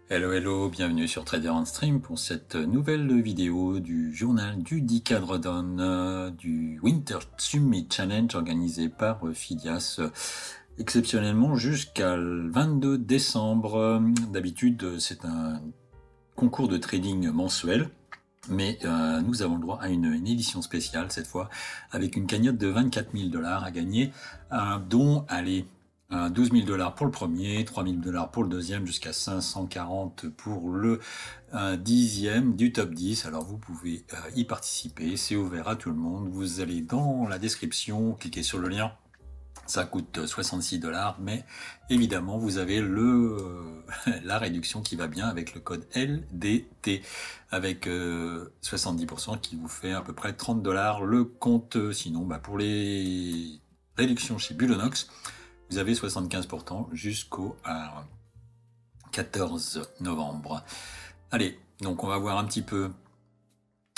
Hello, hello, bienvenue sur Trader on Stream pour cette nouvelle vidéo du journal du 10 cadre Drawdown du Winter Summit Challenge organisé par Phidias exceptionnellement jusqu'à le 22 décembre. D'habitude, c'est un concours de trading mensuel. Mais nous avons le droit à une édition spéciale cette fois avec une cagnotte de 24 000 $ à gagner, dont, allez, 12 000 $ pour le premier, 3 000 $ pour le deuxième, jusqu'à 540 pour le dixième du top 10. Alors vous pouvez y participer, c'est ouvert à tout le monde. Vous allez dans la description, cliquez sur le lien. Ça coûte 66 $, mais évidemment, vous avez la réduction qui va bien avec le code LDT, avec 70% qui vous fait à peu près 30 $. Le compte, sinon, pour les réductions chez Bulonox, vous avez 75% jusqu'au 14 novembre. Allez, donc on va voir un petit peu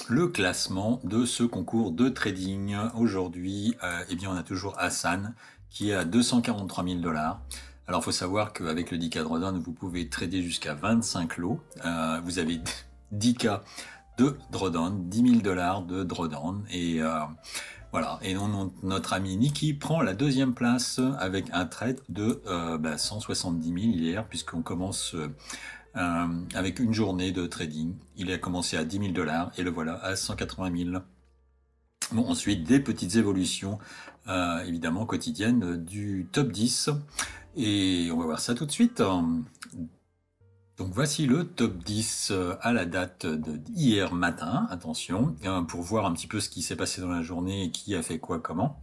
le classement de ce concours de trading. Aujourd'hui, eh bien, on a toujours Hassan qui est à 243 000 $. Alors, il faut savoir qu'avec le 10K Drawdown, vous pouvez trader jusqu'à 25 lots. Vous avez 10K de drawdown, 10 000 $ de drawdown. Et voilà. Et notre ami Niki prend la deuxième place avec un trade de 170 000 hier, puisqu'on commence avec une journée de trading. Il a commencé à 10 000 $ et le voilà à 180 000. Bon, ensuite, des petites évolutions, évidemment, quotidiennes du top 10. Et on va voir ça tout de suite. Donc voici le top 10 à la date d'hier matin, attention, pour voir un petit peu ce qui s'est passé dans la journée et qui a fait quoi, comment.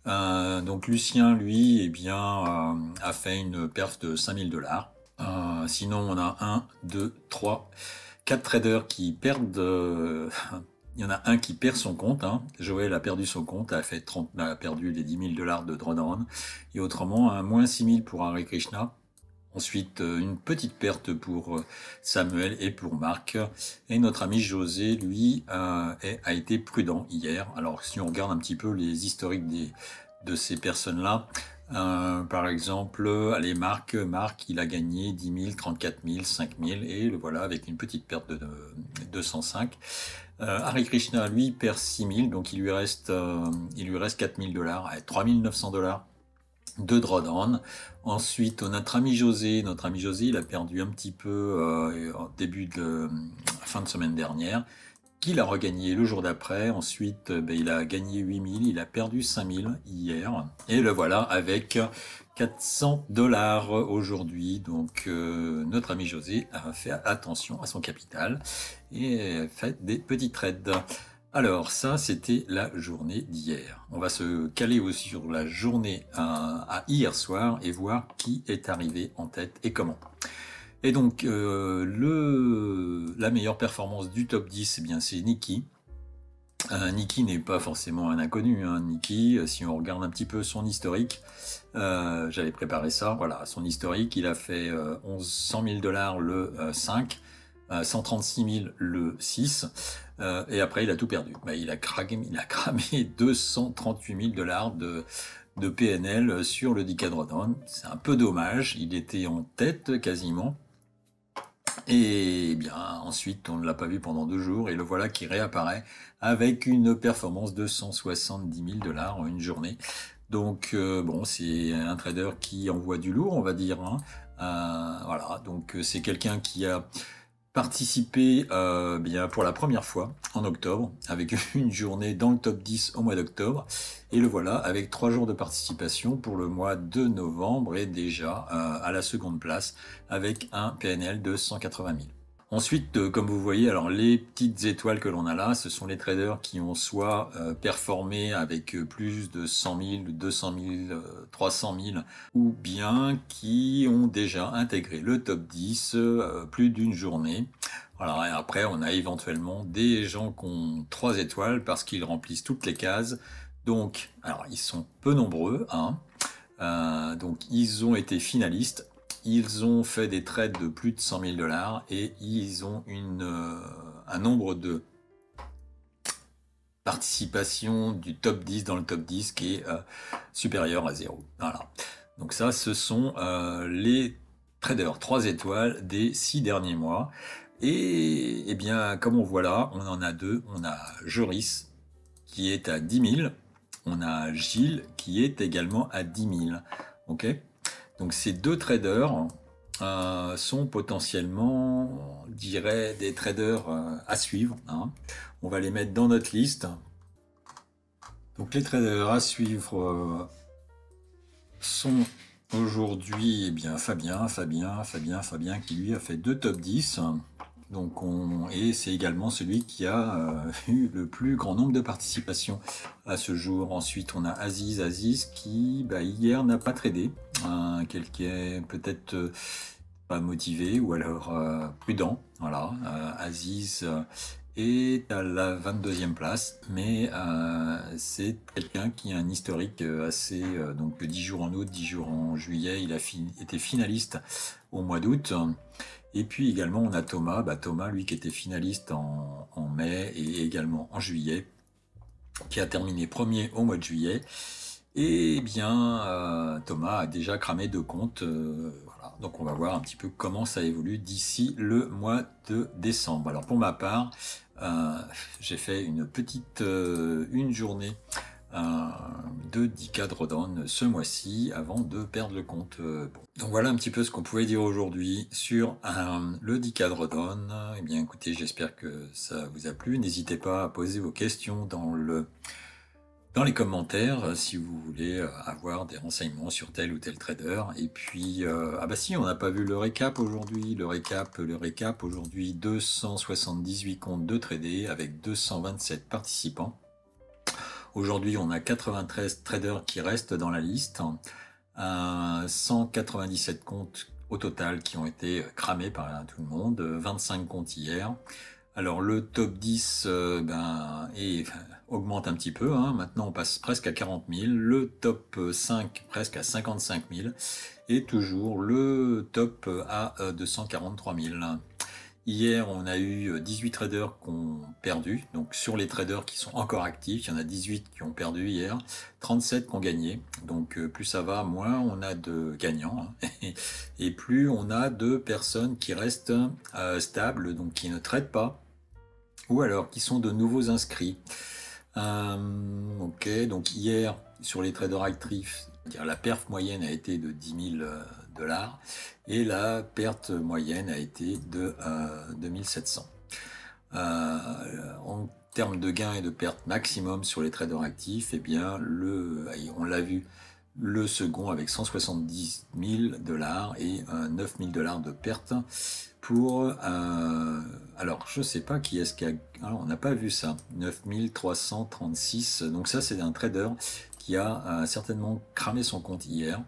Donc Lucien, lui, eh bien, a fait une perf de 5 000 $. Sinon, on a 1, 2, 3, 4 traders qui perdent... il y en a un qui perd son compte. Joël a perdu son compte, a perdu les 10 000 $ de drawdown. Et autrement, un moins 6 000 pour Hare Krishna. Ensuite, une petite perte pour Samuel et pour Marc. Et notre ami José, lui, a été prudent hier. Alors, si on regarde un petit peu les historiques de ces personnes-là, par exemple, allez, Marc, il a gagné 10 000, 34 000, 5 000, et le voilà avec une petite perte de 205. Hare Krishna, lui, perd 6 000, donc il lui reste 4 000 $, 3 900 $ de drawdown. Ensuite, notre ami José, il a perdu un petit peu en fin de semaine dernière, qu'il a regagné le jour d'après. Ensuite, il a gagné 8 000, il a perdu 5 000 hier, et le voilà avec 400 $ aujourd'hui. Donc notre ami José a fait attention à son capital et fait des petits trades. Alors ça, c'était la journée d'hier. On va se caler aussi sur la journée à hier soir et voir qui est arrivé en tête et comment. Et donc, la meilleure performance du top 10, eh bien, c'est Niki. Niki n'est pas forcément un inconnu. Niki, si on regarde un petit peu son historique, j'avais préparé ça. Voilà, son historique, il a fait 100 000 $ le 5, 136 000 le 6, et après il a tout perdu. Il a cramé 238 000 $ de PNL sur le 10K Drawdown. C'est un peu dommage, il était en tête quasiment. Et bien ensuite, on ne l'a pas vu pendant 2 jours, et le voilà qui réapparaît avec une performance de 170 000 $ en une journée. Donc bon, c'est un trader qui envoie du lourd, on va dire. Voilà, donc c'est quelqu'un qui a participé bien pour la première fois en octobre, avec une journée dans le top 10 au mois d'octobre, et le voilà avec 3 jours de participation pour le mois de novembre, et déjà à la seconde place avec un PNL de 180 000. Ensuite, comme vous voyez, alors les petites étoiles que l'on a là, ce sont les traders qui ont soit performé avec plus de 100 000, 200 000, 300 000, ou bien qui ont déjà intégré le top 10 plus d'une journée. Voilà, et après, on a éventuellement des gens qui ont 3 étoiles parce qu'ils remplissent toutes les cases. Donc, alors, ils sont peu nombreux, donc, ils ont été finalistes. Ils ont fait des trades de plus de 100 000 $ et ils ont un nombre de participation du top 10 dans le top 10 qui est supérieur à 0. Voilà. Donc ça, ce sont les trader 3 étoiles des 6 derniers mois. Et eh bien, comme on voit là, on en a deux. On a Joris qui est à 10 000. On a Gilles qui est également à 10 000. Ok. Donc ces deux traders sont potentiellement, je dirais, des traders à suivre. Hein. On va les mettre dans notre liste. Donc les traders à suivre sont aujourd'hui eh bien Fabien qui lui a fait 2 top 10. Donc et c'est également celui qui a eu le plus grand nombre de participations à ce jour. Ensuite on a Aziz qui hier n'a pas tradé, qui est peut-être pas motivé ou alors prudent. Voilà, Aziz est à la 22e place, mais c'est quelqu'un qui a un historique assez... donc 10 jours en août, 10 jours en juillet, il a été finaliste au mois d'août. Et puis également on a Thomas, Thomas lui qui était finaliste en mai et également en juillet, qui a terminé premier au mois de juillet. Et bien Thomas a déjà cramé 2 comptes. Voilà. Donc on va voir un petit peu comment ça évolue d'ici le mois de décembre. Alors pour ma part, j'ai fait une journée de 10K drawdown ce mois-ci avant de perdre le compte. Donc voilà un petit peu ce qu'on pouvait dire aujourd'hui sur le 10K drawdown. Eh bien écoutez, j'espère que ça vous a plu. N'hésitez pas à poser vos questions dans les commentaires si vous voulez avoir des renseignements sur tel ou tel trader. Et puis, si, on n'a pas vu le récap aujourd'hui. Le récap aujourd'hui, 278 comptes de tradés avec 227 participants. Aujourd'hui, on a 93 traders qui restent dans la liste. 197 comptes au total qui ont été cramés par tout le monde. 25 comptes hier. Alors le top 10 augmente un petit peu, hein. Maintenant on passe presque à 40 000, le top 5 presque à 55 000 et toujours le top à 243 000. Hier on a eu 18 traders qui ont perdu, donc sur les traders qui sont encore actifs, il y en a 18 qui ont perdu hier, 37 qui ont gagné, donc plus ça va, moins on a de gagnants, hein. Et plus on a de personnes qui restent stables, donc qui ne traitent pas, ou alors qui sont de nouveaux inscrits. Ok, donc hier sur les traders actifs, la perf moyenne a été de 10 000 $ et la perte moyenne a été de 2700. En termes de gains et de pertes maximum sur les traders actifs, eh bien on l'a vu, le second avec 170 000 $ et 9 000 $ de pertes pour alors je sais pas qui est-ce qui a, alors, on n'a pas vu ça, 9 336, donc ça c'est un trader qui a certainement cramé son compte hier.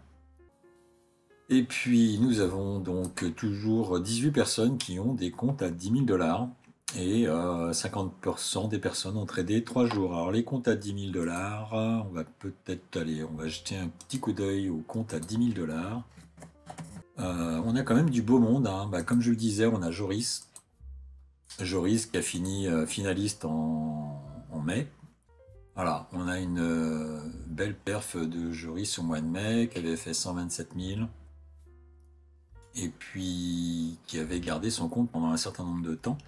Et puis nous avons donc toujours 18 personnes qui ont des comptes à 10 000 $ et 50% des personnes ont tradé 3 jours. Alors les comptes à 10 000 $, on va peut-être on va jeter un petit coup d'œil aux comptes à 10 000 $. On a quand même du beau monde, hein. Comme je le disais, on a Joris qui a fini finaliste en mai. Voilà, on a une belle perf de Joris au mois de mai qui avait fait 127 000 et puis qui avait gardé son compte pendant un certain nombre de temps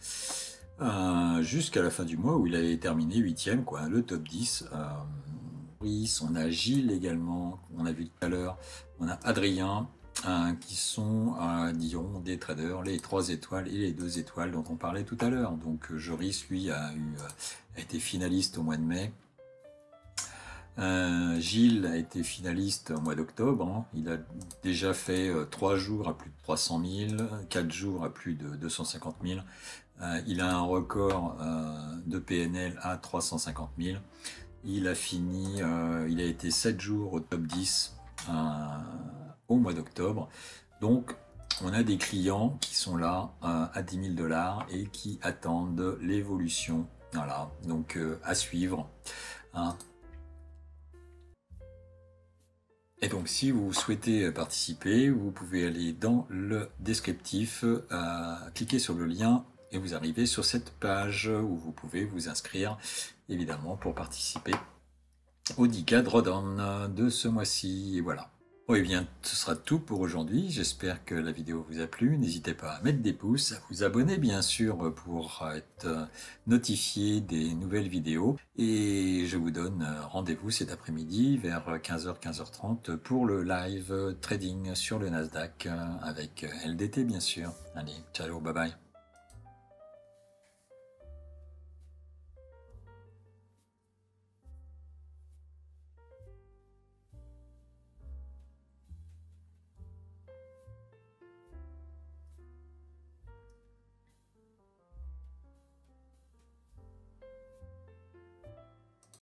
jusqu'à la fin du mois où il avait terminé 8e, quoi, le top 10. On a Gilles également, on a vu tout à l'heure, on a Adrien qui sont, disons, des traders, les 3 étoiles et les 2 étoiles dont on parlait tout à l'heure. Donc Joris, lui, a été finaliste au mois de mai. Gilles a été finaliste au mois d'octobre, hein. Il a déjà fait 3 jours à plus de 300 000, 4 jours à plus de 250 000. Il a un record de PNL à 350 000. Il a fini, il a été 7 jours au top 10 au mois d'octobre. Donc on a des clients qui sont là à 10 000 $ et qui attendent l'évolution. Voilà, donc à suivre, hein. Et donc si vous souhaitez participer, vous pouvez aller dans le descriptif, cliquer sur le lien et vous arrivez sur cette page où vous pouvez vous inscrire évidemment pour participer au 10K drawdown de ce mois-ci. Et voilà. Oui, bien, ce sera tout pour aujourd'hui. J'espère que la vidéo vous a plu. N'hésitez pas à mettre des pouces, à vous abonner bien sûr pour être notifié des nouvelles vidéos. Et je vous donne rendez-vous cet après-midi vers 15h, 15h30 pour le live trading sur le Nasdaq avec LDT bien sûr. Allez, ciao, bye bye.